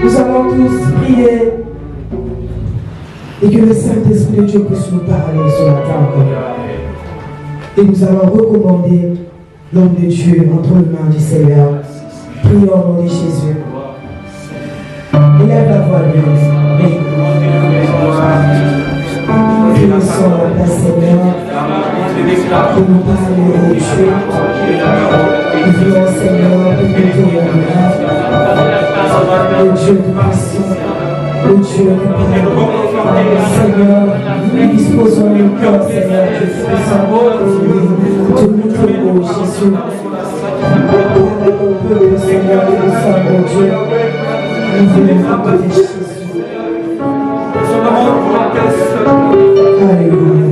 Nous allons tous prier et que le Saint-Esprit de Dieu puisse nous parler ce matin encore. Et nous allons recommander l'homme de Dieu entre les mains du Seigneur. Prions au nom de Jésus. Élève la voix, Dieu. Bénissons la Seigneur. Que nous parlions au Dieu. Nous voulons, Seigneur, que nous ayons le Dieu de passion, le Dieu de parole. Seigneur, nous disposons le cœur, Seigneur, que tu puisses avoir de notre mot, Jésus. Nous voulons, Seigneur, que nous sommes au Dieu. Nous voulons appeler Jésus. Alléluia.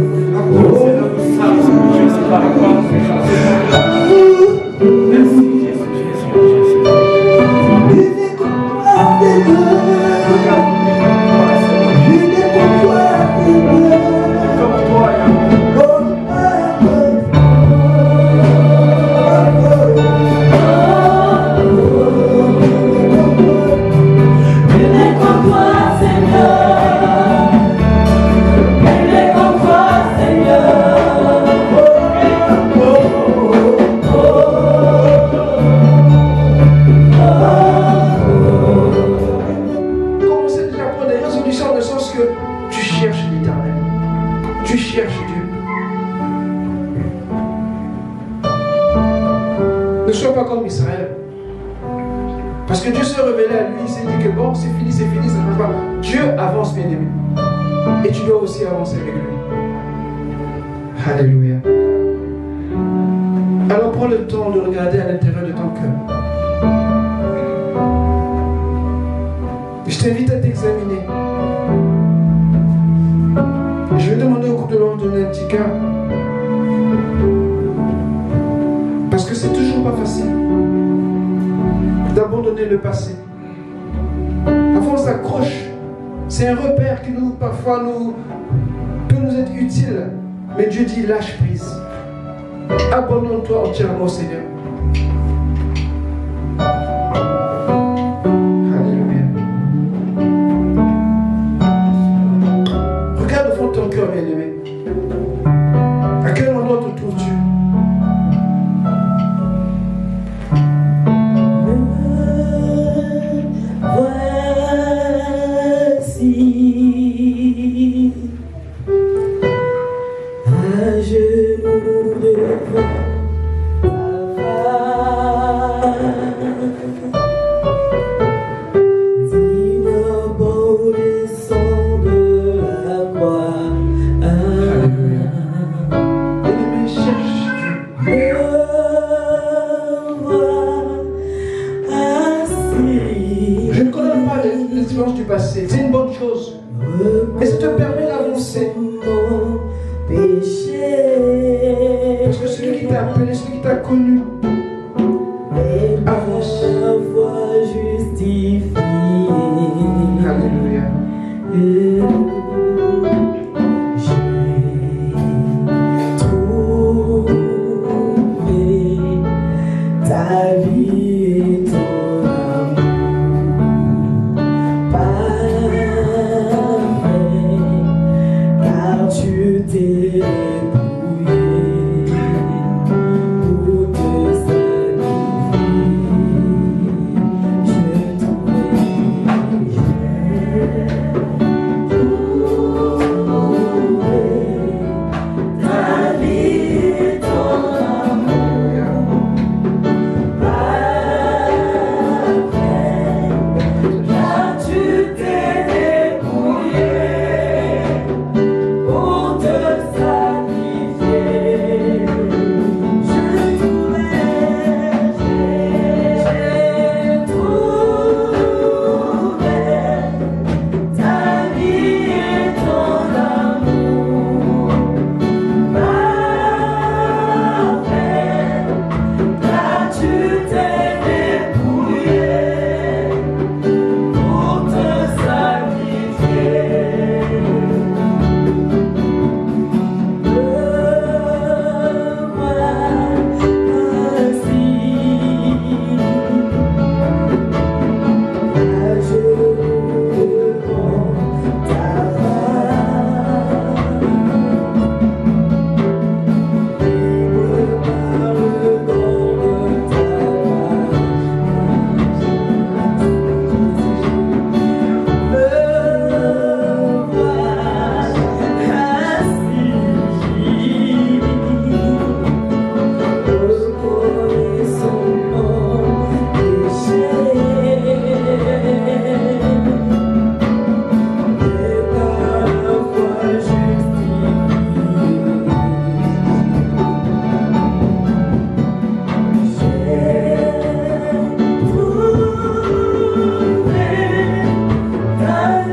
Avancer avec lui. Alléluia. Alors prends le temps de regarder à l'intérieur de ton cœur. Je t'invite à t'examiner. Je vais demander au couple de l'homme de donner un petit cœur. Parce que c'est toujours pas facile d'abandonner le passé. Parfois on s'accroche. C'est un repère qui nous, parfois, peut nous être utile. Mais Dieu dit, lâche prise. Abandonne-toi entièrement au Seigneur. Alléluia. Regarde au fond de ton cœur, bien-aimé. À quel endroit te trouves-tu? À genoux devant ta face. Et ça te permet d'avancer. Parce que celui qui t'a appelé, celui qui t'a connu, avance. Alléluia. Ta vie, ton amour parfait, car tu t'es débrouillé pour te sacrifier. Je ta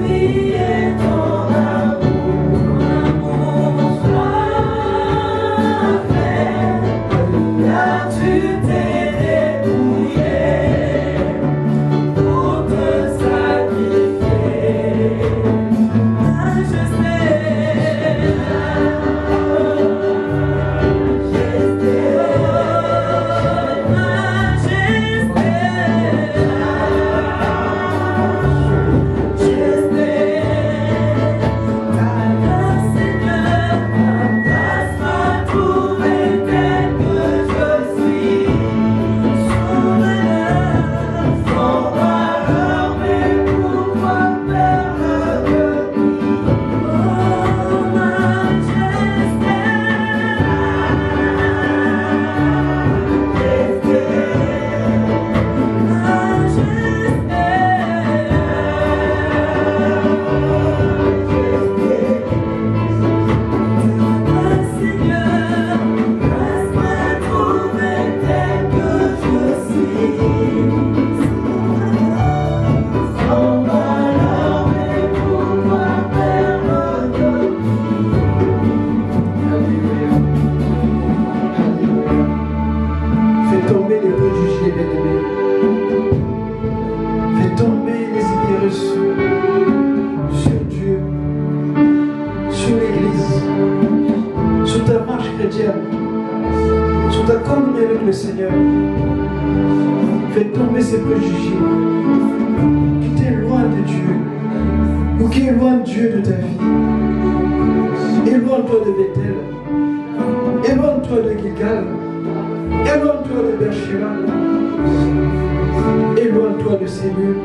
vie, ton sur ta communion avec le Seigneur. Fais tomber ces préjugés qui t'éloignent de Dieu ou qui éloignent Dieu de ta vie. Éloigne-toi de Bethel, éloigne-toi de Gilgal, éloigne-toi de Beersheba, éloigne-toi de ces lieux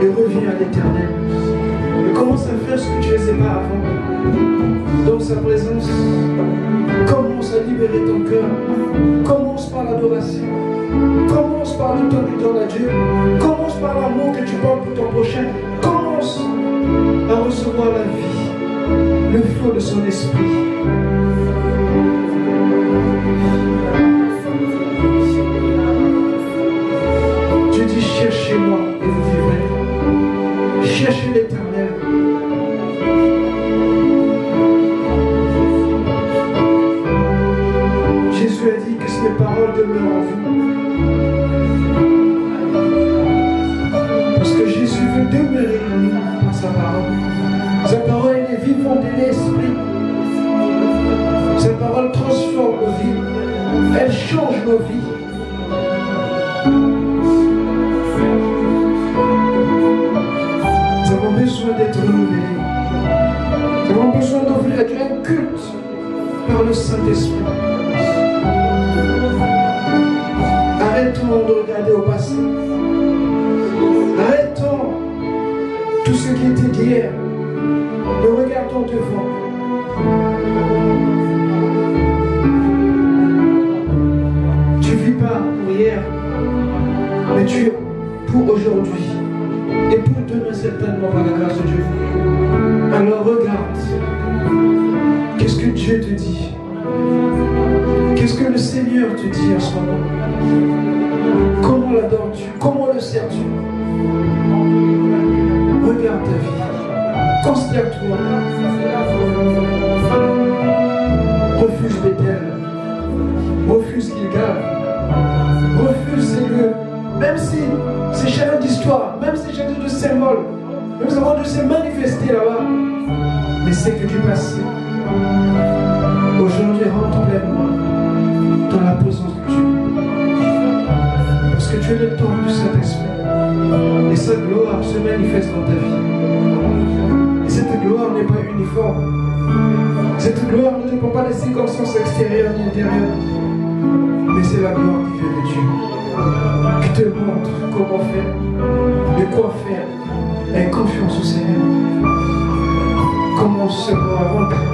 et reviens à l'Éternel. Et commence à faire ce que tu ne faisais pas avant. Dans sa présence, commence à libérer ton cœur. Commence par l'adoration. Commence par le temps que tu donnes à Dieu. Commence par l'amour que tu portes pour ton prochain. Commence à recevoir la vie, le flot de son esprit. Dieu dit, cherchez-moi et vous vivrez. Cherchez l'Éternel change nos vies. Nous avons besoin d'être renouvelés. Nous avons besoin d'offrir à Dieu un culte par le Saint-Esprit. Arrêtons de regarder au passé. Arrêtons tout ce qui était d'hier. Mais regardons devant. Tu ne vis pas pour hier, mais tu es pour aujourd'hui. Et pour demain certainement par la grâce de Dieu. Alors regarde. Qu'est-ce que Dieu te dit? Qu'est-ce que le Seigneur te dit en ce moment? Comment l'adores-tu? Comment le sers-tu? Regarde ta vie. Constate-toi. Refuse Bethel. Refuse Gilgal. Refuse ces lieux. Même si c'est chargé d'histoire, même si c'est chargé de symboles, nous avons dû se manifester là-bas. Mais c'est que du passé. Aujourd'hui, rentre pleinement dans la présence de Dieu. Parce que tu es le temple du Saint-Esprit. Et sa gloire se manifeste dans ta vie. Et cette gloire n'est pas uniforme. Cette gloire ne dépend pas des circonstances extérieures ni intérieures. Mais c'est la gloire qui vient de Dieu. Qui te montre comment faire, de quoi faire. Aie confiance au Seigneur. Commence à rentrer.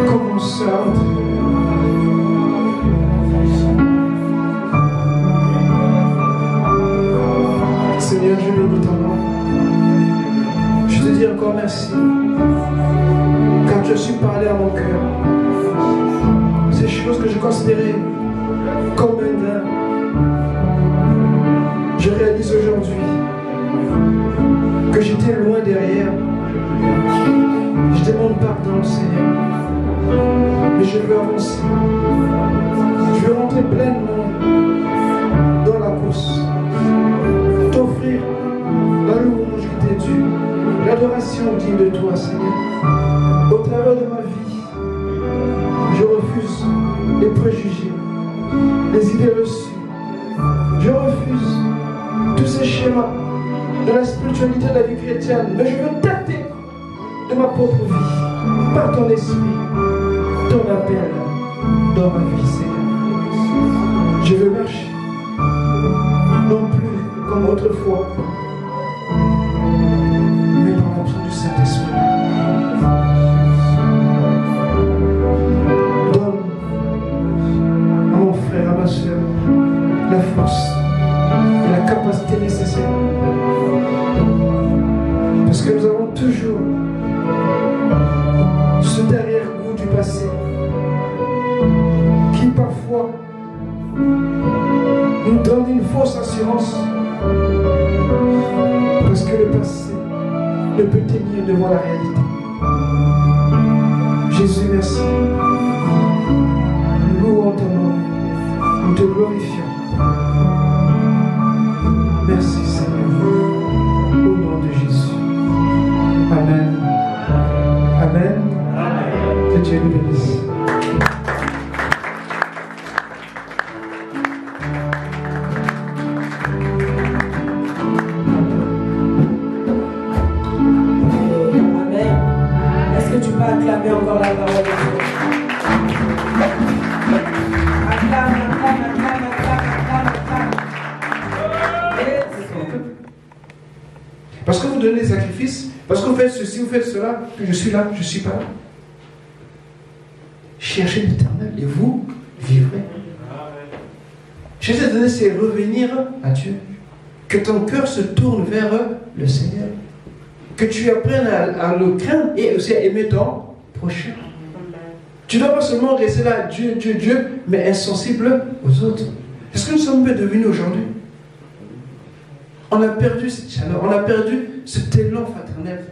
Commence à rentrer. Seigneur, je bénis ton nom. Je te dis encore merci. Car tu as su parler à mon cœur. Ces choses que je considérais comme un nain, je réalise aujourd'hui que j'étais loin derrière. Je demande pardon, Seigneur. Mais je veux avancer. Je veux rentrer pleinement dans la course. T'offrir la louange qui t'est due, l'adoration digne de toi, Seigneur. Au travers de ma vie, je refuse les préjugés, les idées reçues. Je refuse tous ces schémas de la spiritualité de la vie chrétienne. Mais je veux tâter de ma propre vie, par ton esprit, ton appel dans ma vie, Seigneur. Je veux marcher, non plus comme autrefois, mais par l'onction du Saint-Esprit. Donne à mon frère, à ma soeur, la force et la capacité nécessaire. Parce que nous avons toujours ce derrière-goût du passé qui parfois nous donne une fausse assurance. Parce que le passé ne peut tenir devant la réalité. Jésus, merci. Nous louons ton nom. Nous te glorifions. Merci, Seigneur. Au nom de Jésus. Amen. Amen. Que Dieu nous bénisse. Acclamez encore la parole de Dieu. Acclame. Parce que vous donnez des sacrifices, parce que vous faites ceci, vous faites cela, que je suis là, je ne suis pas là. Cherchez l'Éternel et vous vivrez. Cherchez l'Éternel, c'est revenir à Dieu. Que ton cœur se tourne vers le Seigneur. Que tu apprennes à le craindre et aussi à aimer ton prochain. Tu ne dois pas seulement rester là, Dieu, Dieu, Dieu, mais insensible aux autres. Est-ce que nous sommes devenus aujourd'hui? On a perdu cette chaleur, on a perdu cet élan fraternel.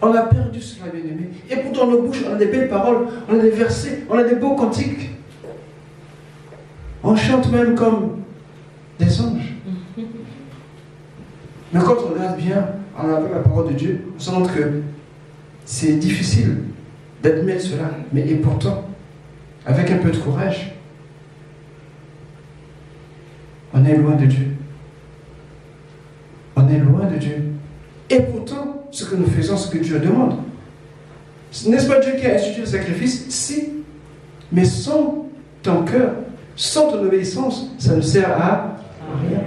On a perdu cela, bien-aimé. Et pourtant, dans nos bouches, on a des belles paroles, on a des versets, on a des beaux cantiques. On chante même comme des anges. Mais quand on regarde bien, on a la parole de Dieu, on se rend compte que c'est difficile d'admettre cela. Mais et pourtant, avec un peu de courage, on est loin de Dieu. On est loin de Dieu. Et pourtant, ce que nous faisons, ce que Dieu demande. N'est-ce pas Dieu qui a institué le sacrifice? Si. Mais sans ton cœur, sans ton obéissance, ça ne sert à rien.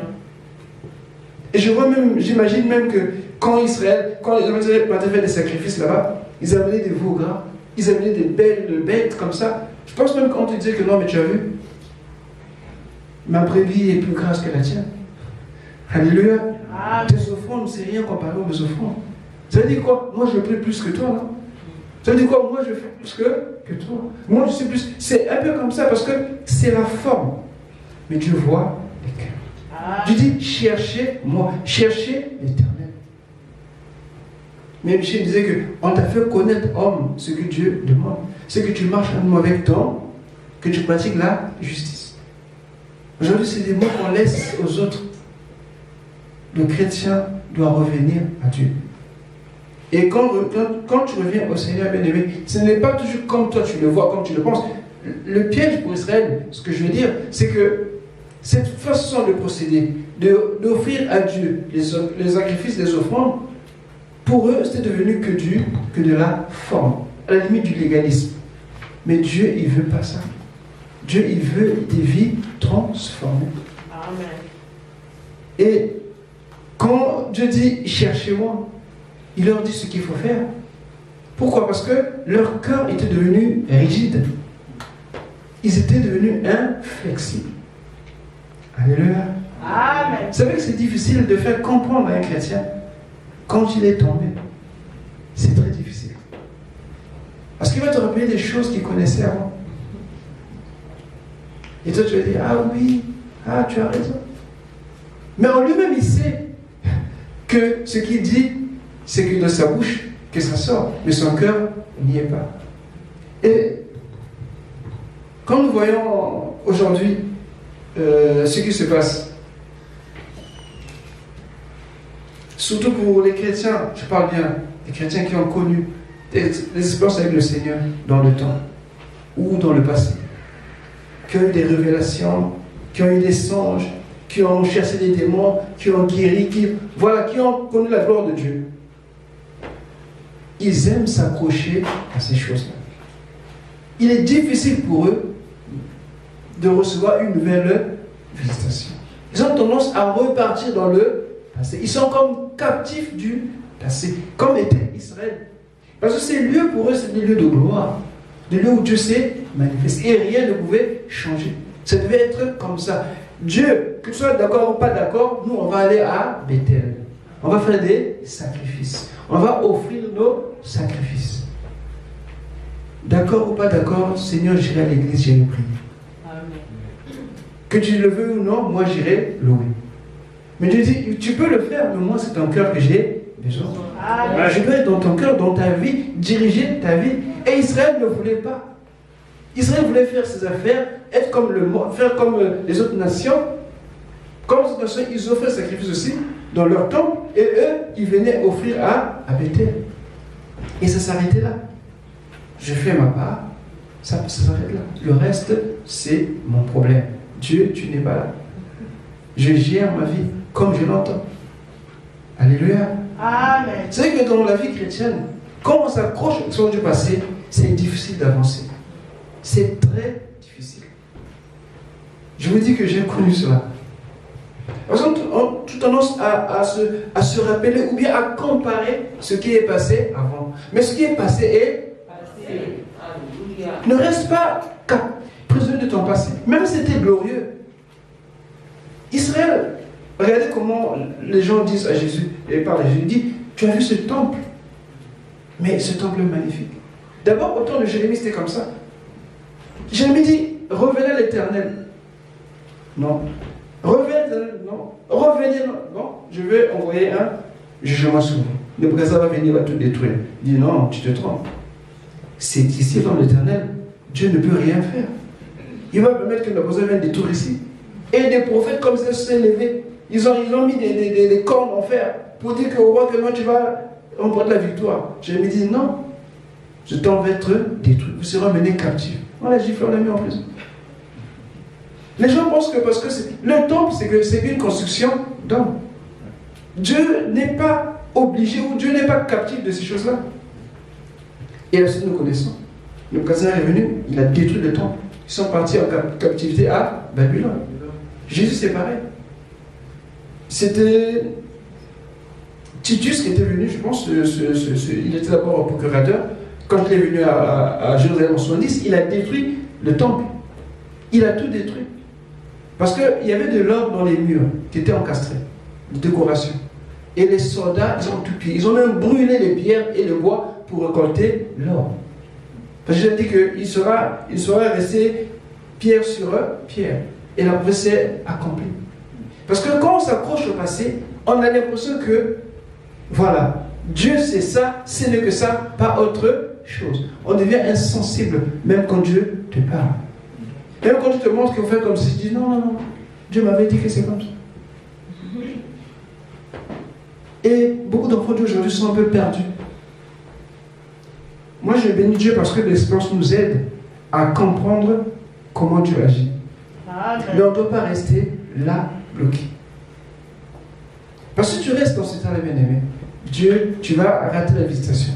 Et j'imagine même que quand Israël, quand les Israéliens fait des sacrifices là-bas, ils amenaient des veaux gras, ils amenaient des belles bêtes comme ça. Je pense même qu'on te disait que non, mais tu as vu, ma brebis est plus grasse que la tienne. Alléluia. Tes offrandes, c'est rien comparé aux mes offrandes. Ça veut dire quoi? Moi, je prie plus que toi, non? Ça veut dire quoi? Moi, je fais plus que toi. Moi, je sais plus. C'est un peu comme ça parce que c'est la forme. Mais Dieu voit les cœurs. Dieu dit, cherchez-moi, cherchez l'Éternel. Mais Michel disait qu'on t'a fait connaître, homme, ce que Dieu demande. C'est que tu marches avec toi, que tu pratiques la justice. Aujourd'hui, c'est des mots qu'on laisse aux autres. Le chrétien doit revenir à Dieu. Et quand tu reviens au Seigneur bien-aimé, ce n'est pas toujours comme toi tu le vois, comme tu le penses. Le piège pour Israël, ce que je veux dire, c'est que cette façon de procéder, d'offrir à Dieu les sacrifices, les offrandes, pour eux, c'était devenu que de la forme, à la limite du légalisme. Mais Dieu, il ne veut pas ça. Dieu, il veut des vies transformées. Amen. Et quand Dieu dit « cherchez-moi », il leur dit ce qu'il faut faire. Pourquoi? Parce que leur cœur était devenu rigide. Ils étaient devenus inflexibles. Alléluia. Amen. Vous savez que c'est difficile de faire comprendre à un chrétien quand il est tombé. C'est très difficile. Parce qu'il va te rappeler des choses qu'il connaissait avant. Et toi, tu vas dire, ah oui, ah tu as raison. Mais en lui-même, il sait que ce qu'il dit, c'est que de sa bouche que ça sort, mais son cœur n'y est pas. Et quand nous voyons aujourd'hui ce qui se passe, surtout pour les chrétiens, je parle bien, les chrétiens qui ont connu des expériences avec le Seigneur dans le temps ou dans le passé, qui ont eu des révélations, qui ont eu des songes, qui ont chassé des démons, qui ont guéri, qui ont connu la gloire de Dieu. Ils aiment s'accrocher à ces choses-là. Il est difficile pour eux de recevoir une nouvelle visitation. Ils ont tendance à repartir dans le passé. Ils sont comme captifs du passé, comme était Israël. Parce que ces lieux, pour eux, c'est des lieux de gloire, des lieux où Dieu s'est manifesté et rien ne pouvait changer. Ça devait être comme ça. Dieu, que tu sois d'accord ou pas d'accord, nous, on va aller à Bethel. On va faire des sacrifices. On va offrir nos sacrifices. D'accord ou pas d'accord, Seigneur, j'irai à l'église, j'irai prier. Amen. Que tu le veux ou non, moi j'irai louer. Mais Dieu dit, tu peux le faire, mais moi c'est ton cœur que j'ai besoin. Amen. Je veux être dans ton cœur, dans ta vie, diriger ta vie. Et Israël ne voulait pas. Israël voulait faire ses affaires, être comme le monde, faire comme les autres nations. Comme les autres nations, ils offraient le sacrifice aussi dans leur temple, et eux, ils venaient offrir à Bethel. Et ça s'arrêtait là. Je fais ma part, ça s'arrête là. Le reste, c'est mon problème. Dieu, tu n'es pas là. Je gère ma vie comme je l'entends. Alléluia. Amen. Vous savez que dans la vie chrétienne, quand on s'accroche aux choses du passé, c'est difficile d'avancer. C'est très difficile. Je vous dis que j'ai connu cela. Parce qu'on a toute tendance à se rappeler ou bien à comparer ce qui est passé avant. Mais ce qui est passé est passé. Ne reste pas prisonnier de ton passé. Même si c'était glorieux. Israël, regardez comment les gens disent à Jésus, et parlent à Jésus, il dit, tu as vu ce temple? Mais ce temple est magnifique. D'abord, au temps de Jérémie, c'était comme ça. Jérémie dit, revenez à l'Éternel. Non. Revenez, non. Revenez, non. Je vais envoyer un jugement sur vous. Nebuchadnezzar va venir, va tout détruire. Il dit, non, tu te trompes. C'est ici dans l'Éternel. Dieu ne peut rien faire. Il va permettre que Nebuchadnezzar vienne détruire ici. Et des prophètes comme ça se sont levés. Ils ont mis des cornes en fer pour dire au roi que non, tu vas remporter la victoire. Jérémie dit, non. Ce temps va être détruit. Vous serez menés captifs. On l'a giflé, on l'a mis en prison. Les gens pensent que parce que le temple, c'est une construction d'homme. Dieu n'est pas obligé ou Dieu n'est pas captif de ces choses-là. Et là, nous connaissons. Le Nebuchadnezzar est venu, il a détruit le temple. Ils sont partis en captivité à Babylone. Jésus, c'est pareil. C'était Titus qui était venu, je pense, il était d'abord procurateur. Quand il est venu à Jérusalem en 70, il a détruit le temple. Il a tout détruit. Parce qu'il y avait de l'or dans les murs qui étaient encastrés, de décoration. Et les soldats, ils ont tout pillé. Ils ont même brûlé les pierres et le bois pour récolter l'or. Parce que j'ai dit qu'il sera resté pierre sur pierre. Et la prophétie est accomplie. Parce que quand on s'accroche au passé, on a l'impression que, voilà, Dieu c'est ça, ce n'est que ça, pas autre chose. On devient insensible, même quand Dieu te parle. Même quand tu te montres qu'il faut faire comme si tu dis non, Dieu m'avait dit que c'est comme ça. Et beaucoup d'enfants d'aujourd'hui sont un peu perdus. Moi, je bénis Dieu parce que l'expérience nous aide à comprendre comment Dieu agit. Amen. Mais on ne doit pas rester là, bloqué. Parce que si tu restes dans cet état, bien-aimé, Dieu, tu vas rater la visitation.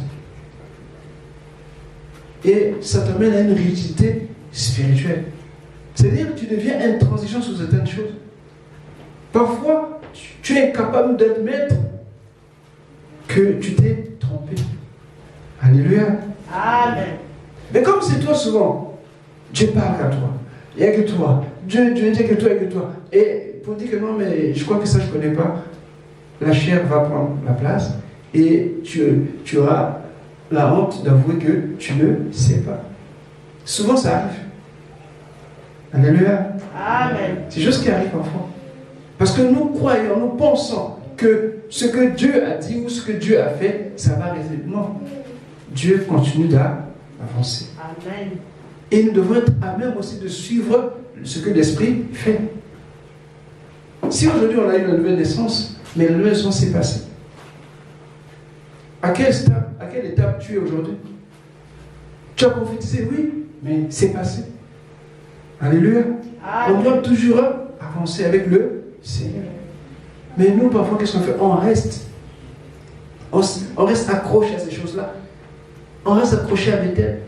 Et ça t'amène à une rigidité spirituelle. C'est-à-dire que tu deviens intransigeant sur certaines choses. Parfois, tu es incapable d'admettre que tu t'es trompé. Alléluia. Amen. Mais comme c'est toi souvent, Dieu parle à toi. Il n'y a que toi. Dieu ne dit que toi et que toi. Et pour dire que non, mais je crois que ça je ne connais pas, la chair va prendre la place et tu auras la honte d'avouer que tu ne sais pas. Souvent ça arrive. Alléluia. Amen. C'est juste ce qui arrive parfois. Parce que nous croyons, nous pensons que ce que Dieu a dit ou ce que Dieu a fait, ça va rester. Non. Dieu continue d'avancer. Amen. Et nous devons être à même aussi de suivre ce que l'Esprit fait. Si aujourd'hui on a eu la nouvelle naissance, mais la nouvelle naissance s'est passée. À quelle étape tu es aujourd'hui? Tu as prophétisé, oui, mais c'est passé. Alléluia. Amen. On doit toujours avancer avec le Seigneur. Mais nous, parfois, qu'est-ce qu'on fait? On reste accroché à ces choses-là. On reste accroché à Bethel,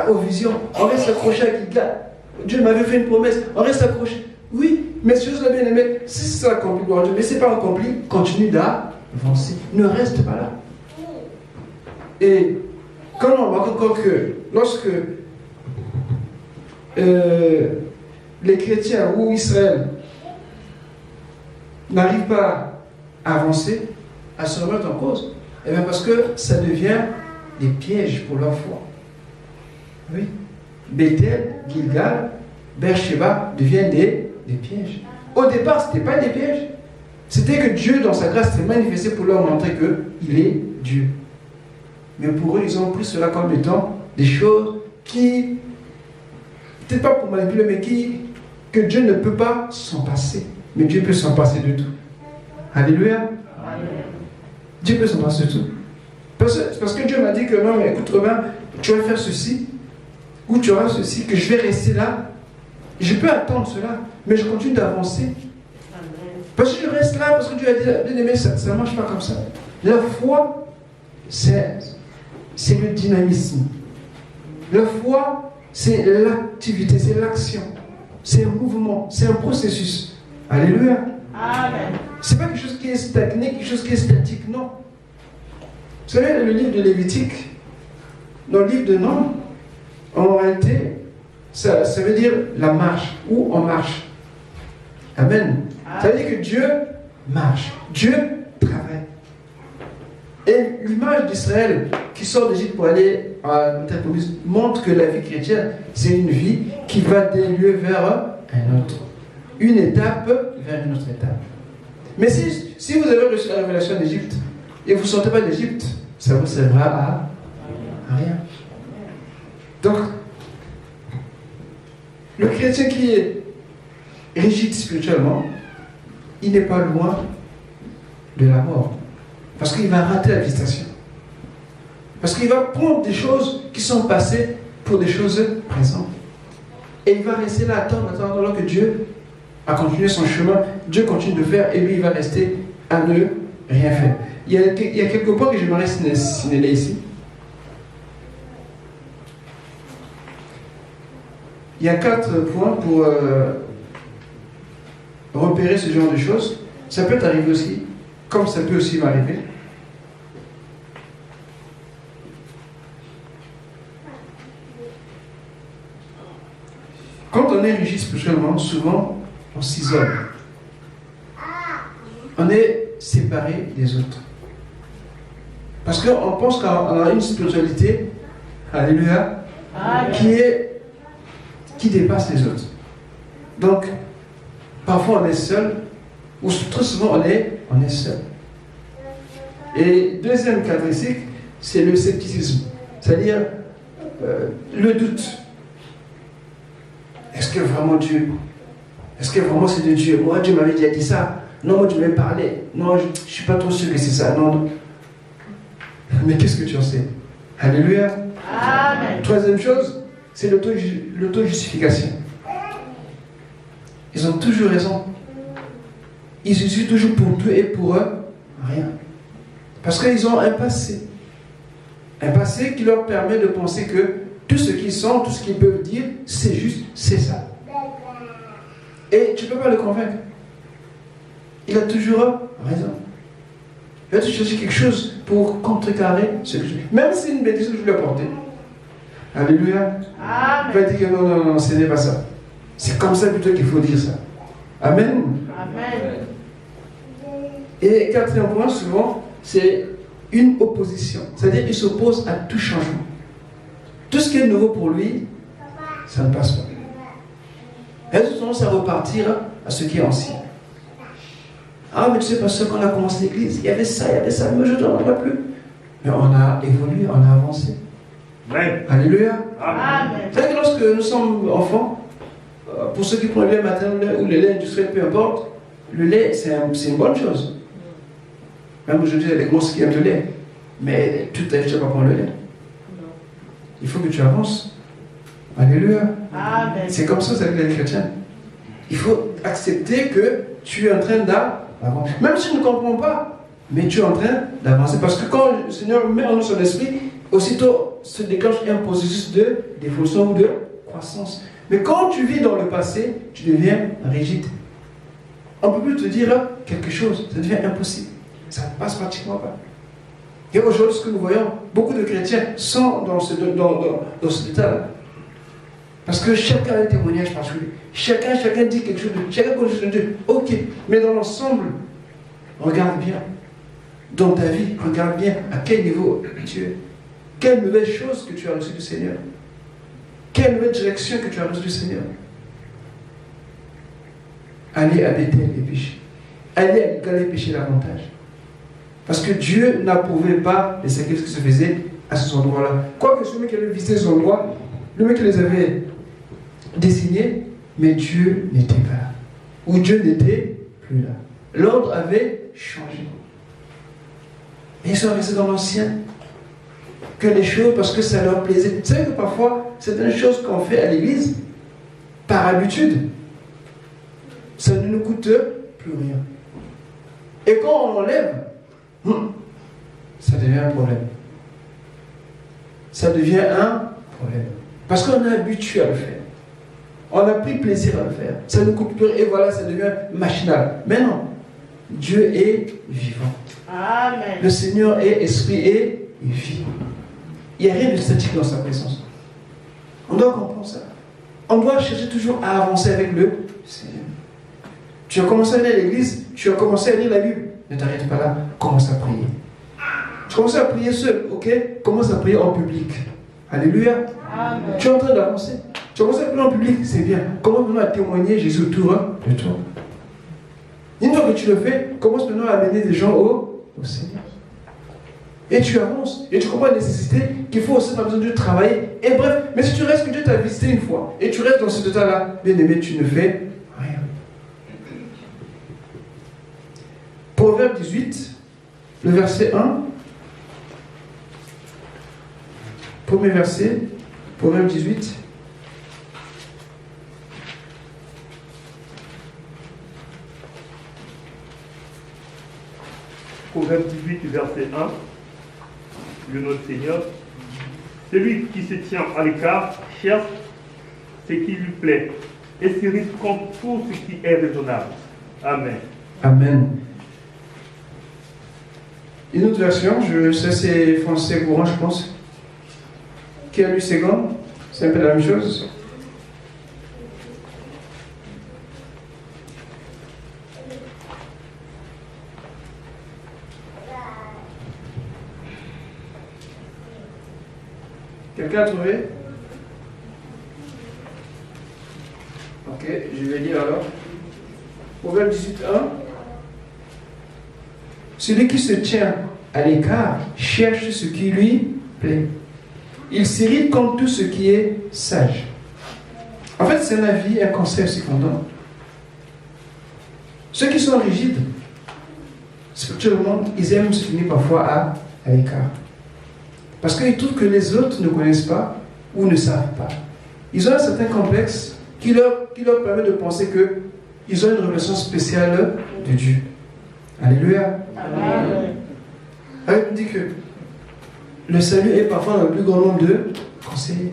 aux visions. On reste accroché à Gilgal. Dieu m'avait fait une promesse. On reste accroché. Oui, mais ces choses-là, bien aimé, si c'est accompli, gloire à Dieu, mais ce n'est pas accompli, continue d'avancer. Ne reste pas là. Et quand on remarque encore que lorsque les chrétiens ou Israël n'arrivent pas à avancer, à se remettre en cause, et bien parce que ça devient des pièges pour leur foi. Oui. Bethel, Gilgal, Beersheba deviennent des pièges. Au départ, ce n'était pas des pièges. C'était que Dieu, dans sa grâce, s'est manifesté pour leur montrer qu'il est Dieu. Mais pour eux, ils ont pris cela comme étant des choses qui, peut-être pas pour manipuler, mais que Dieu ne peut pas s'en passer. Mais Dieu peut s'en passer de tout. Alléluia. Amen. Dieu peut s'en passer de tout. Parce que Dieu m'a dit que non, mais écoute Romain, tu vas faire ceci, ou tu auras ceci, que je vais rester là. Je peux attendre cela, mais je continue d'avancer. Parce que je reste là, parce que Dieu a dit, bien aimé, ça ne marche pas comme ça. La foi, c'est le dynamisme. La foi, c'est l'activité, c'est l'action. C'est un mouvement, c'est un processus. Alléluia. Amen. C'est pas quelque chose qui est stagné, quelque chose qui est statique, non. Vous savez, le livre de Lévitique, dans le livre de Nombres, en réalité, ça veut dire la marche, ou on marche. Amen. Ça veut dire que Dieu marche, Dieu travaille. Et l'image d'Israël qui sort d'Égypte pour aller à la terre promise montre que la vie chrétienne, c'est une vie qui va d'un lieu vers un autre. Une étape vers une autre étape. Mais si vous avez reçu la révélation d'Égypte et vous ne sortez pas d'Égypte, ça vous servira à rien. Donc, le chrétien qui est rigide spirituellement, il n'est pas loin de la mort. Parce qu'il va rater la visitation. Parce qu'il va prendre des choses qui sont passées pour des choses présentes. Et il va rester là, attendre alors que Dieu a continué son chemin. Dieu continue de faire et lui, il va rester à ne rien faire. Il y a quelques points que j'aimerais signaler ici. Il y a 4 points pour repérer ce genre de choses. Ça peut t'arriver aussi, comme ça peut aussi m'arriver. Quand on est rigide spirituellement, souvent, on s'isole. On est séparé des autres. Parce qu'on pense qu'on a une spiritualité, alléluia, qui dépasse les autres. Donc, parfois on est seul, ou très souvent on est seul. Et deuxième caractéristique, c'est le scepticisme, c'est-à-dire le doute. Est-ce que vraiment Dieu? Est-ce que vraiment c'est de Dieu? Moi, Dieu m'avait déjà dit ça. Non, moi, Dieu m'avait parlé. Non, je ne suis pas trop sûr que c'est ça. Non, non. Mais qu'est-ce que tu en sais? Alléluia. Amen. Troisième chose, c'est l'auto-justification. Ils ont toujours raison. Ils usent toujours pour tout et pour eux, rien. Parce qu'ils ont un passé. Un passé qui leur permet de penser que tout ce qu'ils sont, tout ce qu'ils peuvent dire, c'est juste, c'est ça. Et tu ne peux pas le convaincre. Il a toujours raison. Il va te chercher quelque chose pour contrecarrer ce que je dis. Même si c'est une bêtise que je lui ai apportée. Alléluia. Amen. Il va dire que non, non, non, ce n'est pas ça. C'est comme ça plutôt qu'il faut dire ça. Amen. Amen. Et quatrième point, souvent, c'est une opposition. C'est-à-dire qu'il s'oppose à tout changement. Tout ce qui est nouveau pour lui, ça ne passe pas. Elle a tendance à repartir à ce qui est ancien. Ah, mais tu sais, parce que quand on a commencé l'église, il y avait ça, mais je n'en ai plus. Mais on a évolué, on a avancé. Amen. Alléluia. Amen. Vous savez que lorsque nous sommes enfants, pour ceux qui prennent le lait maternel ou le lait industriel, peu importe, le lait, c'est une bonne chose. Même aujourd'hui, il y a des grosses qui aiment le lait. Mais toute ta vie, tu ne vas pas prendre le lait. Il faut que tu avances. Alléluia. Amen. C'est comme ça, c'est avec la vie chrétienne. Il faut accepter que tu es en train d'avancer. Même si tu ne comprends pas, mais tu es en train d'avancer. Parce que quand le Seigneur met en nous son esprit, aussitôt se déclenche un processus d'évolution ou de croissance. Mais quand tu vis dans le passé, tu deviens rigide. On ne peut plus te dire quelque chose. Ça devient impossible. Ça ne passe pratiquement pas. Et aujourd'hui, ce que nous voyons, beaucoup de chrétiens sont dans cet état-là. Parce que chacun a un témoignage particulier. Chacun dit quelque chose de chacun connaît quelque chose de Dieu. Ok, mais dans l'ensemble, regarde bien. Dans ta vie, regarde bien à quel niveau tu es. Quelle nouvelle chose que tu as reçue du Seigneur. Quelle nouvelle direction que tu as reçue du Seigneur. Allez à Bethel et pécher. Allez à Galilée pécher davantage. Parce que Dieu n'approuvait pas les sacrifices qui se faisaient à ces endroits-là. Quoique celui qui avait visité ces endroits, le mec qui les avait désignés, mais Dieu n'était pas là. Ou Dieu n'était plus là. L'ordre avait changé. Et ils sont restés dans l'ancien. Que les choses, parce que ça leur plaisait. Vous savez que parfois, certaines choses qu'on fait à l'église, par habitude, ça ne nous coûte plus rien. Et quand on enlève, ça devient un problème. Ça devient un problème. Parce qu'on est habitué à le faire. On a pris plaisir à le faire. Ça ne coûte plus rien et voilà, ça devient machinal. Mais non. Dieu est vivant. Amen. Le Seigneur est esprit et vie. Il n'y a rien de statique dans sa présence. On doit comprendre ça. On doit chercher toujours à avancer avec le Seigneur. Tu as commencé à aller à l'église, tu as commencé à lire la Bible. Ne t'arrête pas là, commence à prier. Tu commences à prier seul, ok? Commence à prier en public. Alléluia. Amen. Tu es en train d'avancer. Tu commences à prier en public, c'est bien. Commence maintenant à témoigner Jésus autour de toi. Une fois que tu le fais, commence maintenant à amener des gens au Seigneur. Et tu avances. Et tu comprends la nécessité qu'il faut aussi, pas besoin de travailler. Et bref, mais si tu restes que Dieu t'a visité une fois, et tu restes dans cet état-là, bien aimé, tu ne fais rien. Proverbe 18, le verset 1. Premier verset, Proverbe 18. Proverbe 18, verset 1, le nom du Seigneur. Celui qui se tient à l'écart cherche ce qui lui plaît et s'irrite contre tout ce qui est raisonnable. Amen. Amen. Une autre version, ça c'est français courant, je pense. Qui a lu Second? C'est un peu la même chose. Quelqu'un a trouvé? Ok, je vais lire alors. Proverbe 18:1. Celui qui se tient à l'écart cherche ce qui lui plaît. Il s'irrite contre tout ce qui est sage. En fait, c'est un avis, un conseil aussi qu'on donne. Ceux qui sont rigides, spirituellement, ils aiment se tenir parfois à l'écart. Parce qu'ils trouvent que les autres ne connaissent pas ou ne savent pas. Ils ont un certain complexe qui leur permet de penser qu'ils ont une relation spéciale de Dieu. Alléluia. Amen. Elle me dit que le salut est parfois dans le plus grand nombre de conseillers.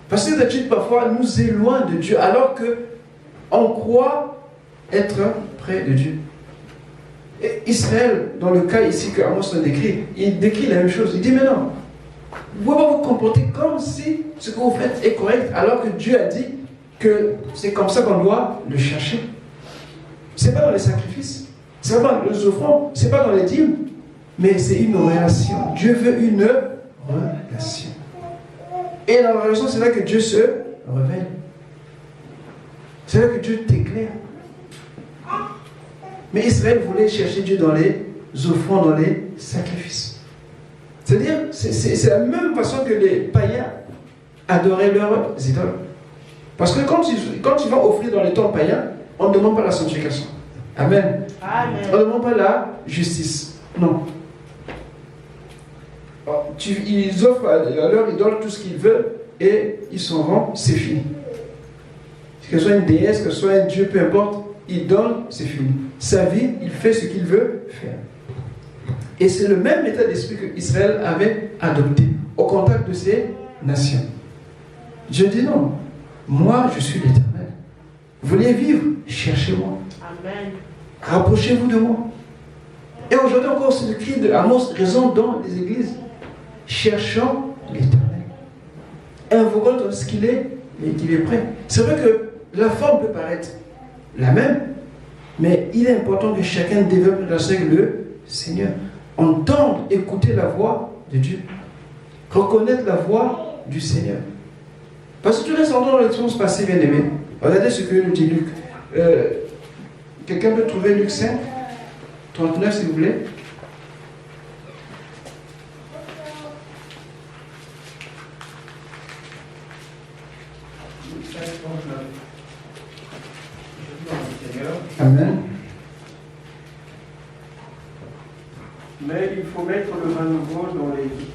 Parce que d'habitude, parfois, nous éloigne de Dieu alors qu'on croit être près de Dieu. Et Israël, dans le cas ici que Amos décrit, il décrit la même chose. Il dit, mais non, vous ne pouvez pas vous comporter comme si ce que vous faites est correct, alors que Dieu a dit que c'est comme ça qu'on doit le chercher. Ce n'est pas dans les sacrifices, ce n'est pas dans les offrandes, ce n'est pas dans les dîmes, mais c'est une relation. Dieu veut une relation. Et dans la relation, c'est là que Dieu se révèle. C'est là que Dieu t'éclaire. Mais Israël voulait chercher Dieu dans les offrandes, dans les sacrifices. C'est-à-dire, c'est la même façon que les païens adoraient leurs idoles. Parce que quand ils vont offrir dans les temps païens, on ne demande pas la sanctification. Amen. Amen. On ne demande pas la justice. Non. Ils offrent à leur idole tout ce qu'ils veulent et ils s'en vont, c'est fini. Que ce soit une déesse, que ce soit un dieu, peu importe, il donne, c'est fini. Sa vie, il fait ce qu'il veut faire. Et c'est le même état d'esprit que Israël avait adopté au contact de ces nations. Dieu dit non, moi je suis l'Éternel. Vous voulez vivre? Cherchez-moi. Amen. Rapprochez-vous de moi. Et aujourd'hui encore, c'est le cri de Amos résonne dans les églises. Cherchons l'Éternel. Invoquons ce qu'il est et qu'il est prêt. C'est vrai que la forme peut paraître la même, mais il est important que chacun développe une relation avec le Seigneur. Entendre, écouter la voix de Dieu. Reconnaître la voix du Seigneur. Parce que tu restes dans l'expérience passée, bien aimé. Regardez ce que nous dit Luc. Quelqu'un peut trouver Luc 5, 39, s'il vous plaît. Luc 5, 39. Amen. Mais il faut mettre le vin nouveau dans les vies.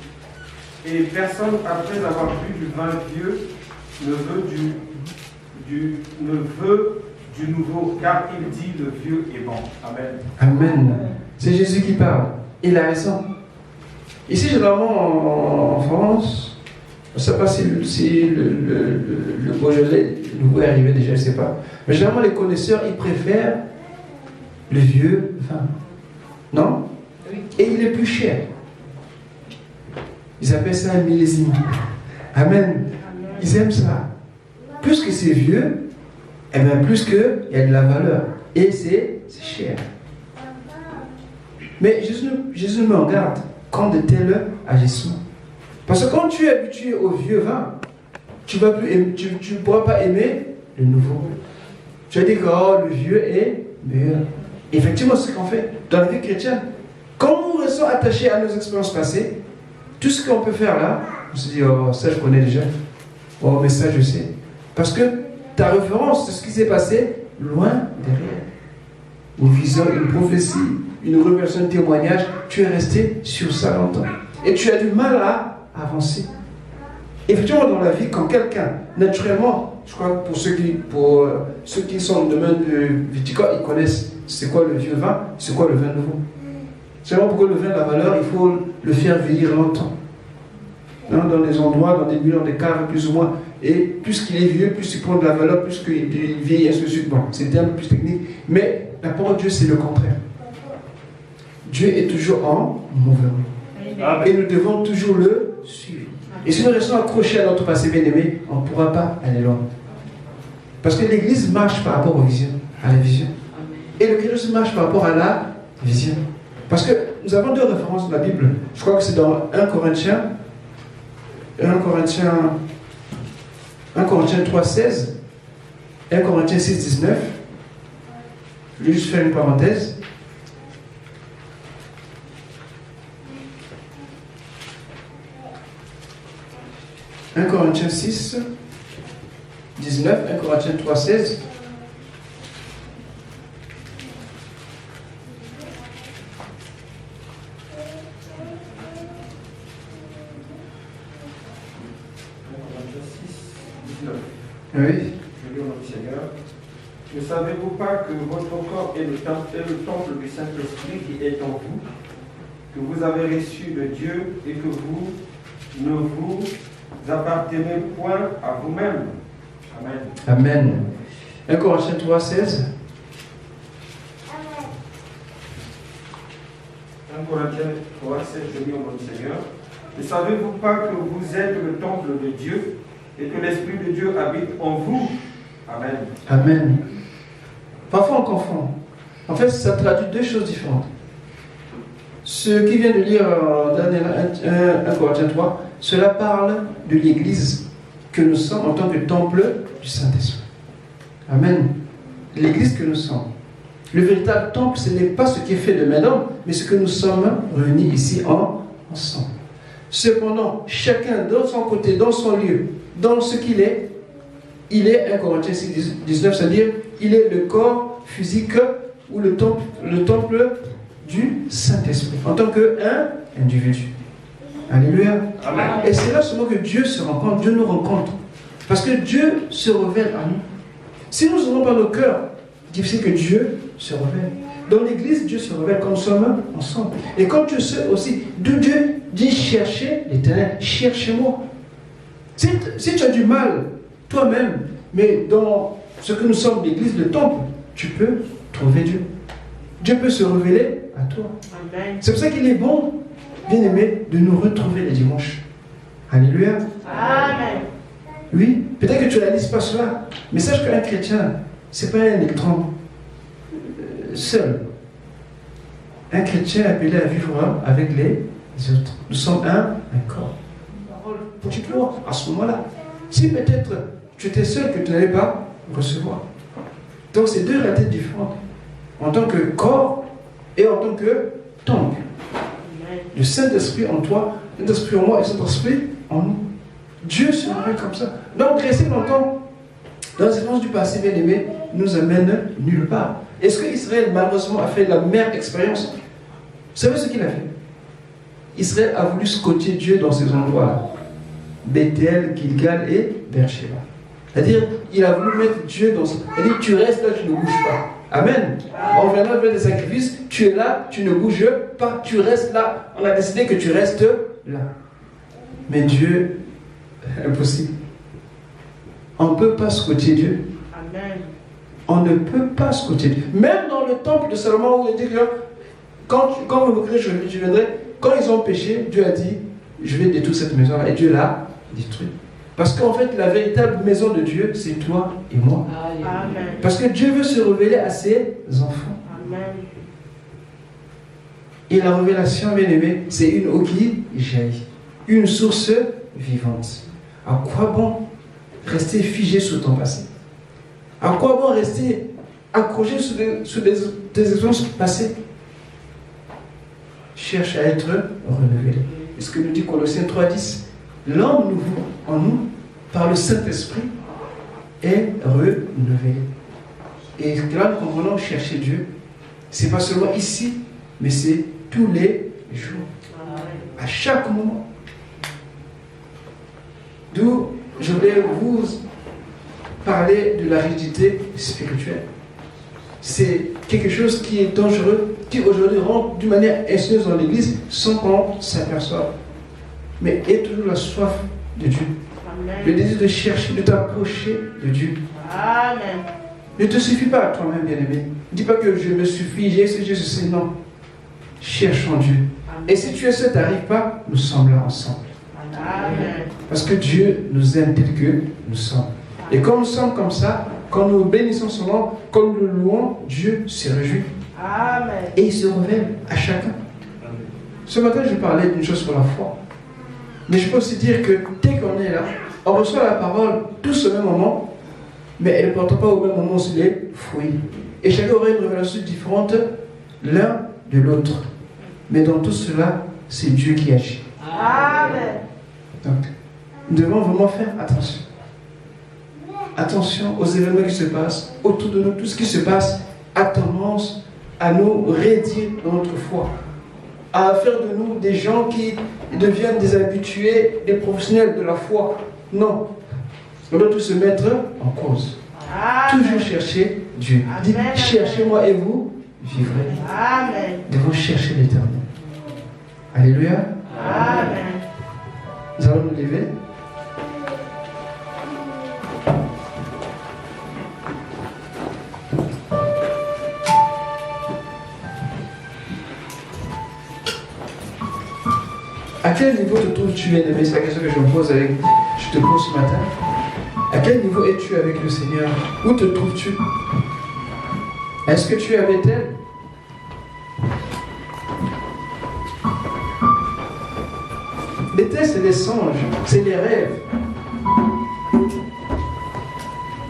Et personne, après avoir bu du vin vieux, ne veut du nouveau, car il dit le vieux est bon. Amen. Amen. C'est Jésus qui parle. Il a raison. Ici, généralement, en France, je ne sais pas si le Beaujolais nouveau est arrivé déjà, je ne sais pas. Mais généralement, les connaisseurs, ils préfèrent le vieux vin. Non? Et il est plus cher. Ils appellent ça un millésime. Amen. Ils aiment ça. Plus que c'est vieux, et bien plus qu'il y a de la valeur. Et c'est cher. Mais Jésus nous met en garde contre de tels agissements. Parce que quand tu es habitué au vieux vin, tu ne pourras pas aimer le nouveau. Tu vas dire que le vieux est meilleur. Effectivement, c'est ce qu'on fait dans la vie chrétienne. Quand nous restons attachés à nos expériences passées, tout ce qu'on peut faire là, on se dit, oh, ça je connais déjà. Oh, mais ça je sais. Parce que ta référence de ce qui s'est passé, loin derrière. Une vision, une prophétie, une révélation, un témoignage, tu es resté sur ça longtemps. Et tu as du mal à avancer. Effectivement, dans la vie, quand quelqu'un, naturellement, je crois que pour ceux qui sont dans le domaine viticole, ils connaissent c'est quoi le vieux vin, c'est quoi le vin nouveau. C'est vraiment pourquoi le vin de la valeur, il faut le faire vieillir longtemps. Hein, dans des endroits, dans des murs, dans des caves, plus ou moins. Et plus qu'il est vieux, plus il prend de la valeur, plus qu'il vieillit, ainsi de suite. Bon, c'est un terme plus technique. Mais la parole de Dieu, c'est le contraire. Dieu est toujours en mouvement. Et nous devons toujours le suivre. Et si nous restons accrochés à notre passé bien-aimé, on ne pourra pas aller loin. Parce que l'Église marche par rapport aux visions, à la vision. Et le Christ marche par rapport à la vision. Parce que nous avons deux références dans la Bible. Je crois que c'est dans 1 Corinthiens 3,16, 1 Corinthiens 6,19. Je vais juste faire une parenthèse. « 1 Corinthiens 6, 19, 1 Corinthiens 3, 16. Oui. Je lis au nom du Seigneur. Ne savez-vous pas que votre corps est le temple du Saint-Esprit qui est en vous, que vous avez reçu de Dieu et que vous ne vous appartenez point à vous-même? Amen. Amen. 1 Corinthiens 3, 16. 1 Corinthiens 3, 16, je lis au nom du Seigneur. Ne savez-vous pas que vous êtes le temple de Dieu et que l'Esprit de Dieu habite en vous? Amen. Amen. Parfois on confond. En fait, ça traduit deux choses différentes. Ce qui vient de lire en 1 Corinthiens 3, cela parle de l'Église que nous sommes en tant que temple du Saint-Esprit. Amen. L'Église que nous sommes. Le véritable temple, ce n'est pas ce qui est fait de main d'homme, mais ce que nous sommes réunis ici ensemble. Cependant, chacun dans son côté, dans son lieu, dans ce qu'il est, il est 1 Corinthiens 6, 19, c'est-à-dire il est le corps physique ou le temple du Saint-Esprit, en tant qu'un individu. Alléluia. Amen. Et c'est là seulement que Dieu se rencontre, Dieu nous rencontre. Parce que Dieu se révèle à nous. Si nous n'aurons pas nos cœurs, difficile que Dieu se révèle. Dans l'église, Dieu se révèle quand nous sommes ensemble. Et quand tu sais aussi, Dieu dit cherchez l'Éternel, cherchez-moi. Si tu as du mal toi-même, mais dans ce que nous sommes l'église, le temple, tu peux trouver Dieu. Dieu peut se révéler à toi. Amen. C'est pour ça qu'il est bon, bien aimé, de nous retrouver les dimanches. Alléluia. Amen. Oui, peut-être que tu ne réalises pas cela, mais sache qu'un chrétien, ce n'est pas un électron seul. Un chrétien est appelé à vivre avec les autres. Nous sommes un corps. Pour-tu croire à ce moment-là? Si peut-être tu étais seul, que tu n'allais pas recevoir. Donc c'est deux réalités différentes. En tant que corps et en tant que temple. Le Saint-Esprit en toi, le Saint-Esprit en moi et le Saint-Esprit en nous. Dieu se révèle comme ça. Donc rester longtemps dans les expériences du passé bien-aimé nous amène nulle part. Est-ce qu'Israël malheureusement a fait la meilleure expérience? Vous savez ce qu'il a fait? Israël a voulu scotcher Dieu dans ces endroits-là. Bethel, Gilgal et Beersheba. C'est-à-dire, il a voulu mettre Dieu dans... C'est-à-dire, tu restes là, tu ne bouges pas. Amen. On viendra faire des sacrifices, tu es là, tu ne bouges pas, tu restes là. On a décidé que tu restes là. Mais Dieu, impossible. On ne peut pas scotcher Dieu. Amen. On ne peut pas scotcher Dieu. Même dans le temple de Salomon, où il dit que quand vous me criez, je viendrai. Quand ils ont péché, Dieu a dit, je vais détruire cette maison-là. Et Dieu l'a détruite. Parce qu'en fait, la véritable maison de Dieu, c'est toi et moi. Amen. Parce que Dieu veut se révéler à ses enfants. Amen. Et la révélation, bien aimé, c'est une eau qui jaillit. Une source vivante. À quoi bon rester figé sur ton passé? À quoi bon rester accroché sur des expériences passées? Cherche à être renouvelé. Et ce que nous dit Colossiens 3,10, l'homme nouveau en nous, par le Saint-Esprit, est renouvelé. Et là, nous comprenons chercher Dieu. C'est pas seulement ici, mais c'est tous les jours. À chaque moment. D'où je voulais vous parler de la rigidité spirituelle. c'est quelque chose qui est dangereux, qui aujourd'hui rentre d'une manière insidieuse dans l'église sans qu'on s'aperçoive. Mais aie toujours la soif de Dieu. Amen. Le désir de chercher, de t'approcher de Dieu. Amen. Ne te suffis pas à toi-même, bien-aimé. Ne dis pas que je me suffis, j'ai ce, non. Cherche en Dieu. Et si tu es seul, tu n'arrives pas, nous sommes là ensemble. Amen. Parce que Dieu nous aime tel que nous sommes. Et quand nous sommes comme ça, quand nous bénissons son nom, quand nous le louons, Dieu se réjouit. Amen. Et il se révèle à chacun. Ce matin, je parlais d'une chose pour la foi. Mais je peux aussi dire que dès qu'on est là, on reçoit la parole tous au même moment, mais elle ne porte pas au même moment sur les fruits. Et chacun aurait une révélation différente l'un de l'autre. Mais dans tout cela, c'est Dieu qui agit. Amen. Donc, nous devons vraiment faire attention. Attention aux événements qui se passent autour de nous. Tout ce qui se passe a tendance à nous raidir dans notre foi, à faire de nous des gens qui deviennent des habitués, des professionnels de la foi. Non. On doit tous se mettre en cause. Amen. Toujours chercher Dieu. Dites, Amen. cherchez-moi et vous vivrez. Amen. Nous devons chercher l'Éternel. Alléluia. Amen. Nous allons nous lever. À quel niveau te trouves-tu, bien-aimé? C'est la question que je me pose je te pose ce matin. À quel niveau es-tu avec le Seigneur? Où te trouves-tu? Est-ce que tu es à Bethel? Bethel, c'est des songes, c'est des rêves.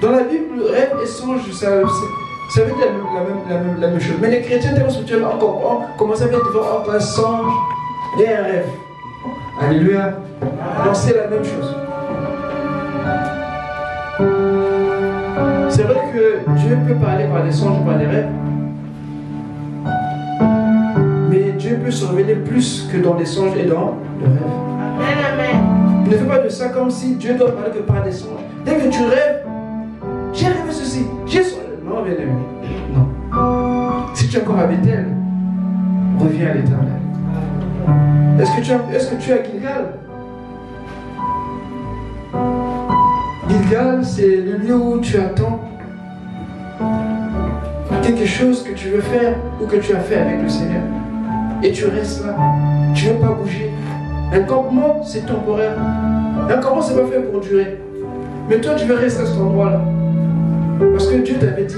Dans la Bible, rêve et songe, ça veut dire la même chose. Mais les chrétiens, tellement spirituellement, on commence à mettre devant un songe et un rêve. Alléluia. Donc c'est la même chose. C'est vrai que Dieu peut parler par des songes ou par des rêves. Mais Dieu peut se révéler plus que dans les songes et dans le rêve. Amen. Amen. Ne fais pas de ça comme si Dieu doit parler que par des songes. Dès que tu rêves, j'ai rêvé ceci, j'ai sonné. Non, bien aimé. Non. Si tu es encore à Bethel, reviens à l'Éternel. Est-ce que tu es à Gilgal? Gilgal, c'est le lieu où tu attends quelque chose que tu veux faire ou que tu as fait avec le Seigneur. Et tu restes là. Tu ne veux pas bouger. Un campement, c'est temporaire. Un campement, c'est pas fait pour durer. Mais toi, tu veux rester à cet endroit-là. Parce que Dieu t'avait dit.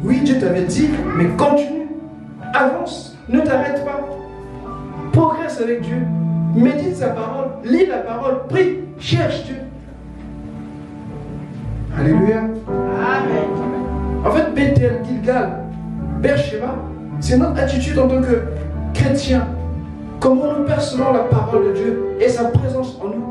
Oui, Dieu t'avait dit, mais continue. Avance. Ne t'arrête pas. Progresse avec Dieu. Médite sa parole. Lis la parole. Prie. Cherche Dieu. Alléluia. Amen. En fait, Bethel, Gilgal, Beersheba, c'est notre attitude en tant que chrétien. Comment nous percevons la parole de Dieu et sa présence en nous.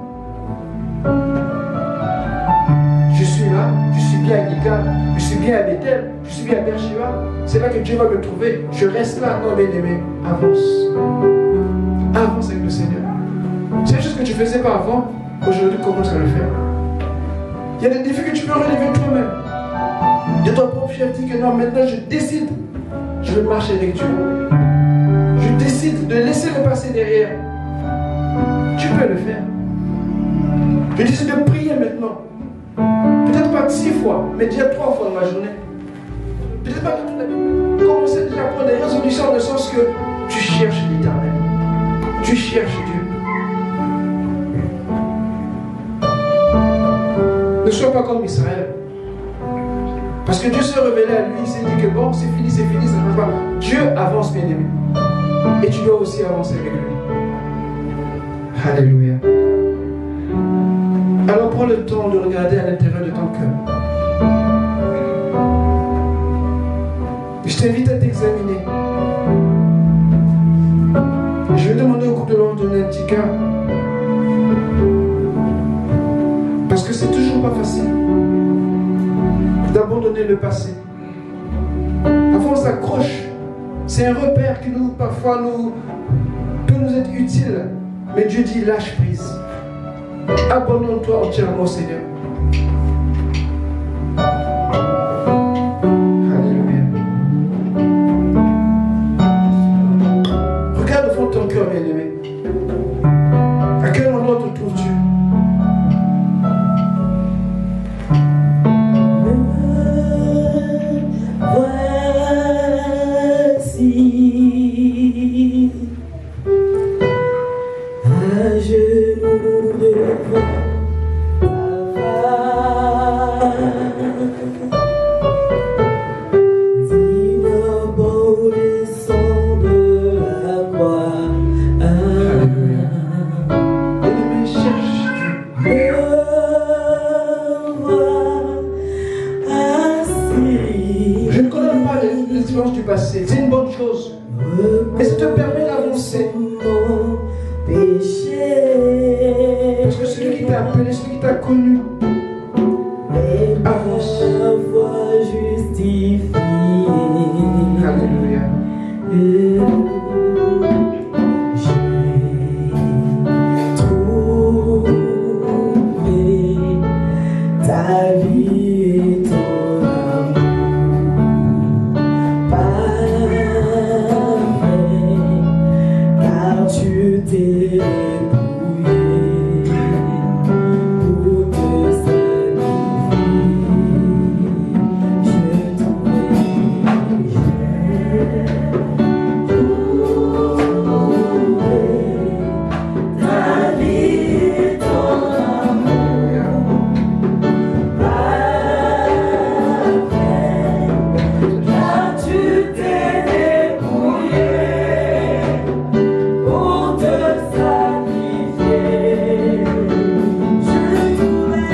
Je suis là, je suis bien à Gilgal, je suis bien à Bethel, je suis bien à Beersheba. C'est là que Dieu va me trouver. Je reste là, non bien-aimé. Avance. Avance avec le Seigneur. C'est quelque chose que tu ne faisais pas avant. Aujourd'hui, commence à le faire. Il y a des défis que tu peux relever toi-même. De ton propre chef, dis que non, maintenant je décide. Je veux marcher avec Dieu. Je décide de laisser le passé derrière. Tu peux le faire. Je décide de prier maintenant. Peut-être pas 6 fois, mais déjà 3 fois dans la journée. Peut-être pas toute la vie. Commencez déjà à prendre des résolutions dans le sens que tu cherches l'Éternel. Tu cherches Dieu. Ne sois pas comme Israël. Parce que Dieu s'est révélé à lui, il s'est dit que bon, c'est fini, ça ne change pas. Dieu avance, bien aimé. Et tu dois aussi avancer avec lui. Alléluia. Alors prends le temps de regarder à l'intérieur de ton cœur. Je t'invite à t'examiner. Je vais demander au groupe de l'ordre de donner un petit cœur. Parce que c'est toujours pas facile d'abandonner le passé. Parfois on s'accroche. C'est un repère qui parfois peut nous être utile. Mais Dieu dit lâche prise. Abandonne-toi entièrement au Seigneur. Alléluia. Dieu. Voici à genoux devant ta face, ignoble et sang de la croix. Alléluia. Bien-aimé, cherche Dieu. Je ne condamne pas les expériences du passé. C'est une bonne chose. Mais ça te permet d'avancer. Parce que celui qui t'a appelé, celui qui t'a connu, avance. Alléluia. Ta vie et ton amour parfait, car tu t'es débrouillé pour te sacrifier. Je ta vie et ton amour parfait, car tu t'es débrouillé pour te sacrifier. J'ai trouvé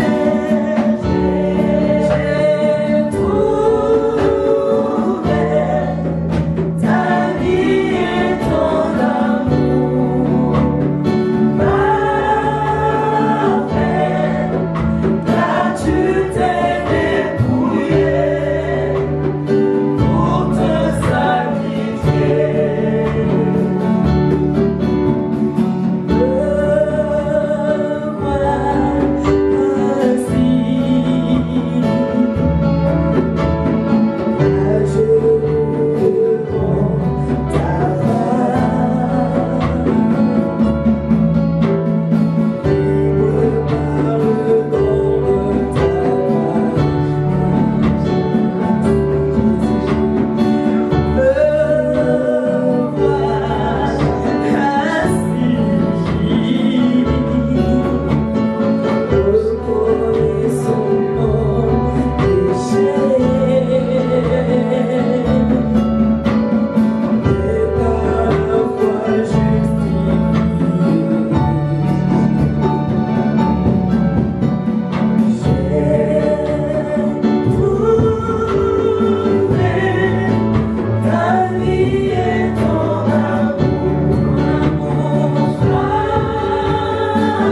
ta vie et ton amour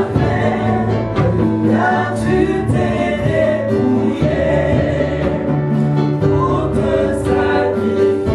parfait, car tu t'es débrouillé pour te sacrifier.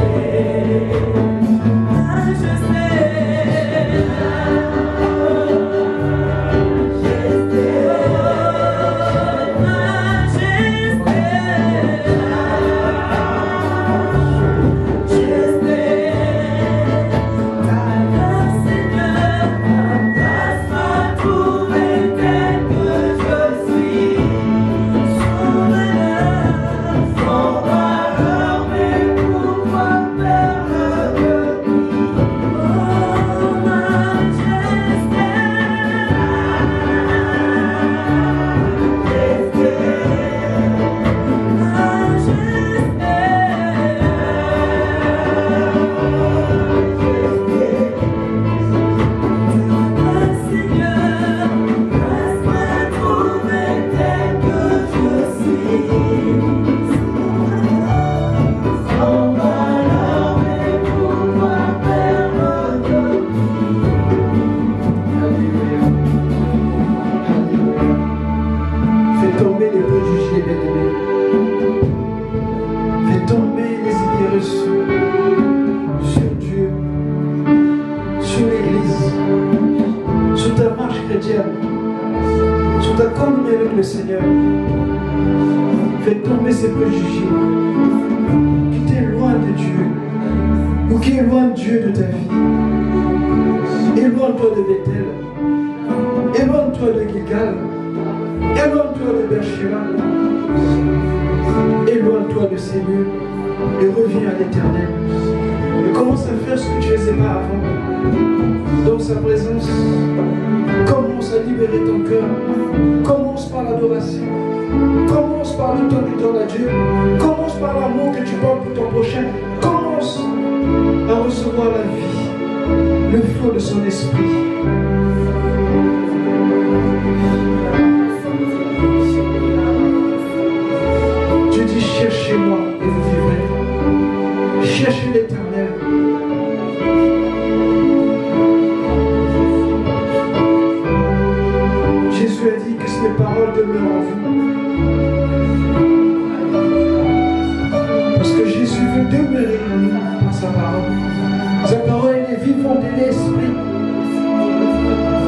Sur ta communion avec le Seigneur, fais tomber ces préjugés qui t'éloignent de Dieu ou qui éloignent Dieu de ta vie. Éloigne-toi de Bethel. Éloigne-toi Éloigne-toi de Gilgal. Éloigne-toi de Beersheba. Éloigne-toi de ces lieux et reviens à l'Éternel. Et commence à faire ce que tu ne faisais pas avant. Dans sa présence, commence à libérer ton cœur. Commence par l'adoration. Commence par le temps que tu donnes à Dieu. Commence par l'amour que tu portes pour ton prochain. Commence à recevoir la vie, le flot de son esprit. Dieu dit, cherchez-moi et vous vivrez. Cherchez l'Éternel. Jésus a dit que ces paroles demeurent en vous. Parce que Jésus veut demeurer en nous par sa parole. Sa parole est vivante et l'esprit.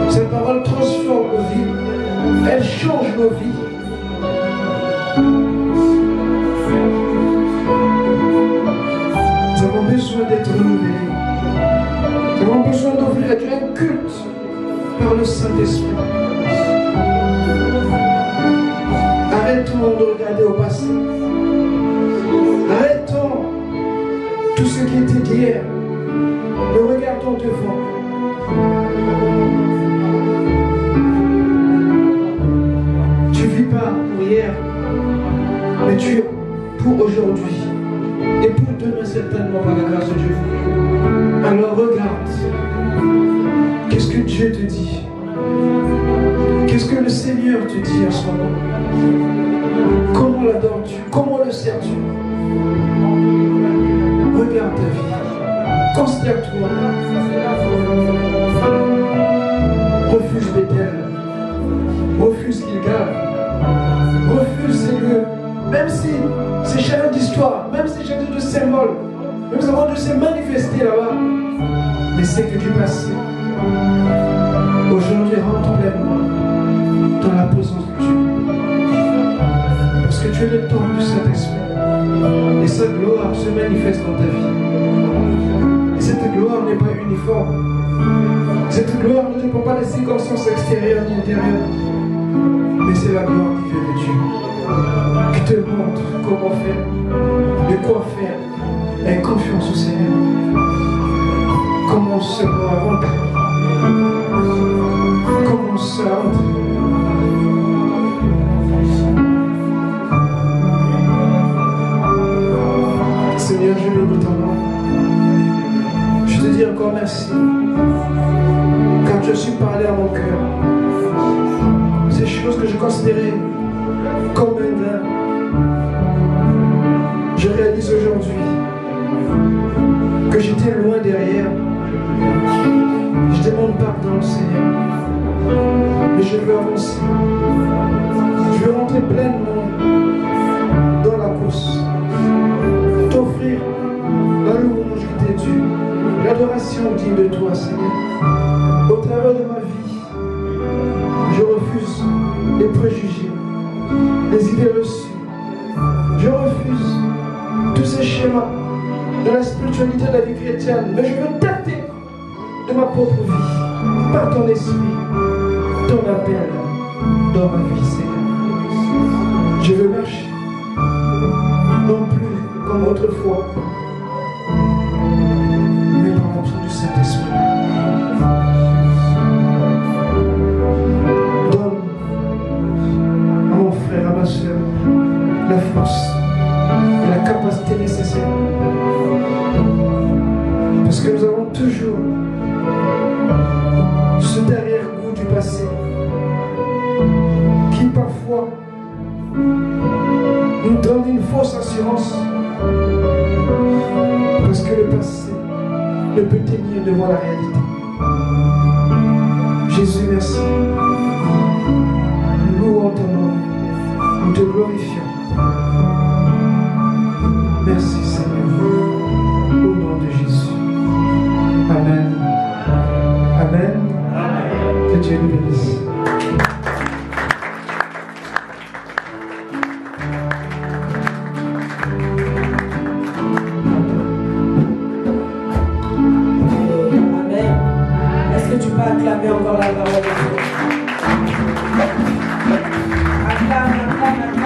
Sa parole transforme nos vies. Elle change nos vies. Nous avons besoin d'être renouvelés. Nous avons besoin d'offrir à Dieu un culte par le Saint-Esprit. Arrêtons de regarder au passé. Arrêtons tout ce qui était d'hier. Mais regardons devant. Tu ne vis pas pour hier, mais tu es pour aujourd'hui. Et pour demain certainement par la grâce de Dieu. Alors regarde. Qu'est-ce que Dieu te dit? Qu'est-ce que le Seigneur te dit en ce moment? Comment l'adores-tu? Comment le sers-tu? Regarde ta vie. Constate-toi. Refuse Bethel. Refuse Gilgal. Refuse ces lieux. Même si c'est chargé d'histoire, même si c'est chargé de symboles, même si avant de se manifester là-bas, mais c'est que du passé. Aujourd'hui, rentre pleinement dans la présence de Dieu. Parce que tu es le temple du Saint-Esprit. Et sa gloire se manifeste dans ta vie. Et cette gloire n'est pas uniforme. Cette gloire ne dépend pas des circonstances extérieures ni intérieures. Mais c'est la gloire qui vient de Dieu. Qui te montre comment faire, de quoi faire. Aie confiance au Seigneur. Commence seulement à rentrer. Commence à rentrer. Seigneur, je bénis ton nom. Je te dis encore merci. Car tu as su parler à mon cœur. Ces choses que je considérais comme un gain, je réalise aujourd'hui que j'étais loin derrière. Je demande pardon, Seigneur. Mais je veux avancer. Je veux rentrer pleinement dans la course. T'offrir la louange qui t'est due, l'adoration digne de toi, Seigneur. Au travers de ma vie, je refuse les préjugés, les idées reçues. Je refuse tous ces schémas de la spiritualité de la vie chrétienne. Mais je veux tâter de ma propre vie, par ton esprit, ton appel dans ma vie, Seigneur. Je veux marcher, non plus comme autrefois, mais par l'onction du Saint-Esprit. Donne à mon frère, à ma soeur, la force et la capacité nécessaire. Parce que nous avons toujours ce derrière-goût du passé qui parfois nous donne une fausse assurance. Parce que le passé ne peut tenir devant la réalité. Jésus, merci. Nous louons ton nom. Nous te glorifions. Merci Seigneur. Au nom de Jésus. Amen. Amen. Que Dieu nous bénisse. Amen. Est-ce que tu peux acclamer encore la parole de Dieu? Acclame, acclame, acclame.